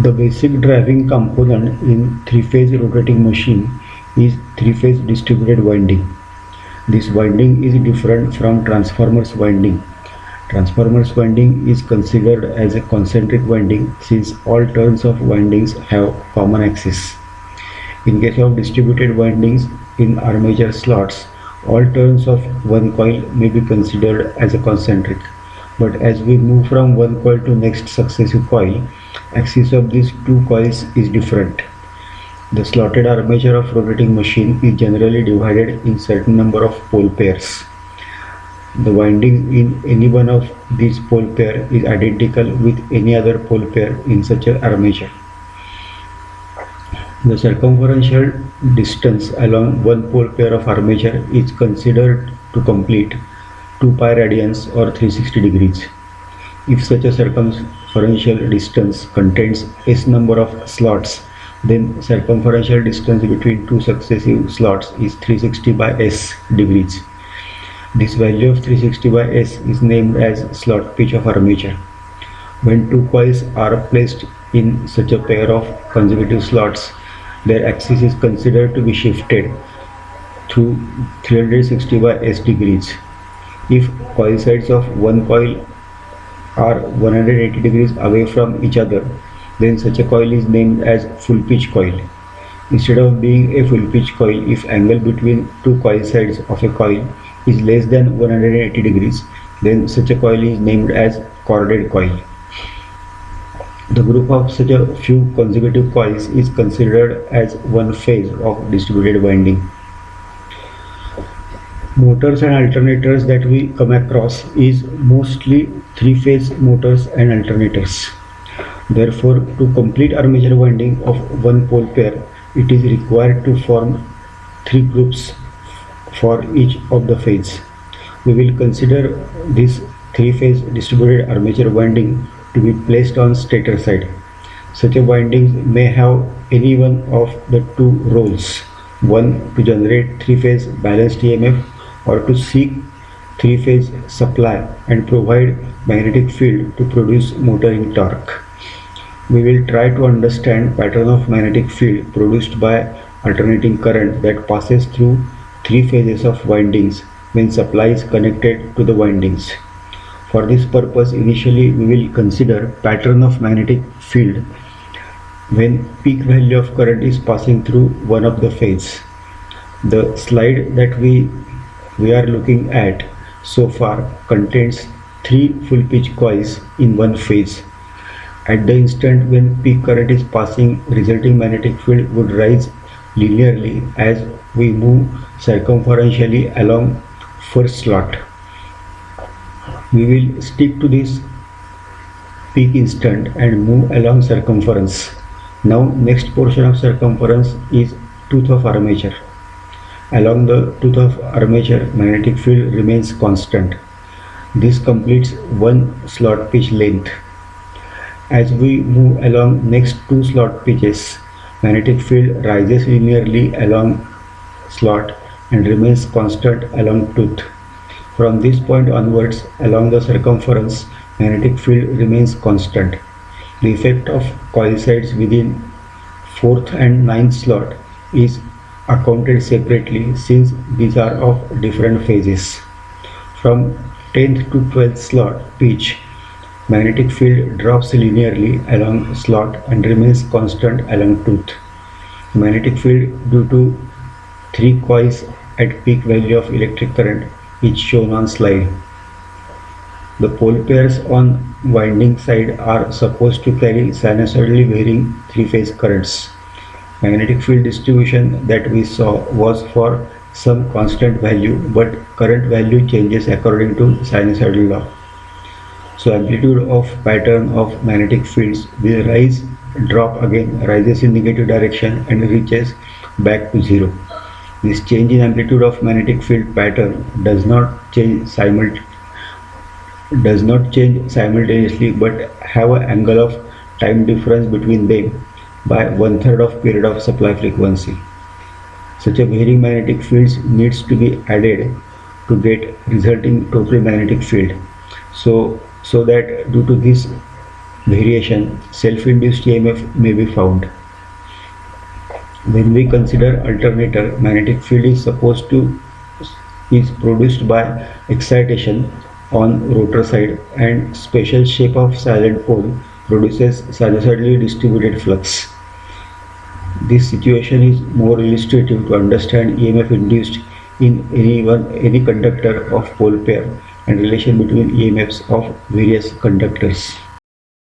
The basic driving component in three-phase rotating machine is three-phase distributed winding. This winding is different from transformers winding. Transformers winding is considered as a concentric winding since all turns of windings have common axis. In case of distributed windings in armature slots, all turns of one coil may be considered as a concentric. But as we move from one coil to next successive coil, axis of these two coils is different. The slotted armature of rotating machine is generally divided in certain number of pole pairs. The winding in any one of these pole pair is identical with any other pole pair in such an armature. The circumferential distance along one pole pair of armature is considered to complete 2 pi radians or 360 degrees. If such a circumferential distance contains s number of slots, then circumferential distance between two successive slots is 360 by s degrees. This value of 360 by s is named as slot pitch of armature. When two coils are placed in such a pair of consecutive slots, their axis is considered to be shifted through 360 by s degrees. If coil sides of one coil are 180 degrees away from each other, then such a coil is named as full pitch coil. Instead of being a full pitch coil, if angle between two coil sides of a coil is less than 180 degrees, then such a coil is named as corded coil. The group of such a few consecutive coils is considered as one phase of distributed winding. Motors and alternators that we come across is mostly three-phase motors and alternators. Therefore, to complete armature winding of one pole pair, it is required to form three groups for each of the phase. We will consider this three-phase distributed armature winding to be placed on stator side. Such a winding may have any one of the two roles: one to generate three-phase balanced EMF, or to seek three-phase supply and provide magnetic field to produce motoring torque. We will try to understand pattern of magnetic field produced by alternating current that passes through three phases of windings when supply is connected to the windings. For this purpose, initially we will consider pattern of magnetic field when peak value of current is passing through one of the phase. The slide that we are looking at so far contains three full pitch coils in one phase. At the instant when peak current is passing, resulting magnetic field would rise linearly as we move circumferentially along first slot. We will stick to this peak instant and move along circumference. Now next portion of circumference is tooth of armature. Along the tooth of armature, magnetic field remains constant. This completes one slot pitch length. As we move along next two slot pitches, magnetic field rises linearly along slot and remains constant along tooth. From this point onwards, along the circumference, magnetic field remains constant. The effect of coil sides within 4th and 9th slot is accounted separately since these are of different phases. From 10th to 12th slot pitch, magnetic field drops linearly along slot and remains constant along tooth. Magnetic field due to three coils at peak value of electric current is shown on slide. The pole pairs on winding side are supposed to carry sinusoidally varying three-phase currents. Magnetic field distribution that we saw was for some constant value, but current value changes according to sinusoidal law. So amplitude of pattern of magnetic fields will rise, drop again, rises in negative direction and reaches back to zero. This change in amplitude of magnetic field pattern does not change simultaneously but have an angle of time difference between them by 1/3 of period of supply frequency. Such a varying magnetic fields needs to be added to get resulting total magnetic field. So that due to this variation, self-induced EMF may be found. When we consider alternator, magnetic field is produced by excitation on rotor side, and special shape of silent pole produces sinusoidally distributed flux. This situation is more illustrative to understand EMF induced in any conductor of pole pair and relation between EMFs of various conductors.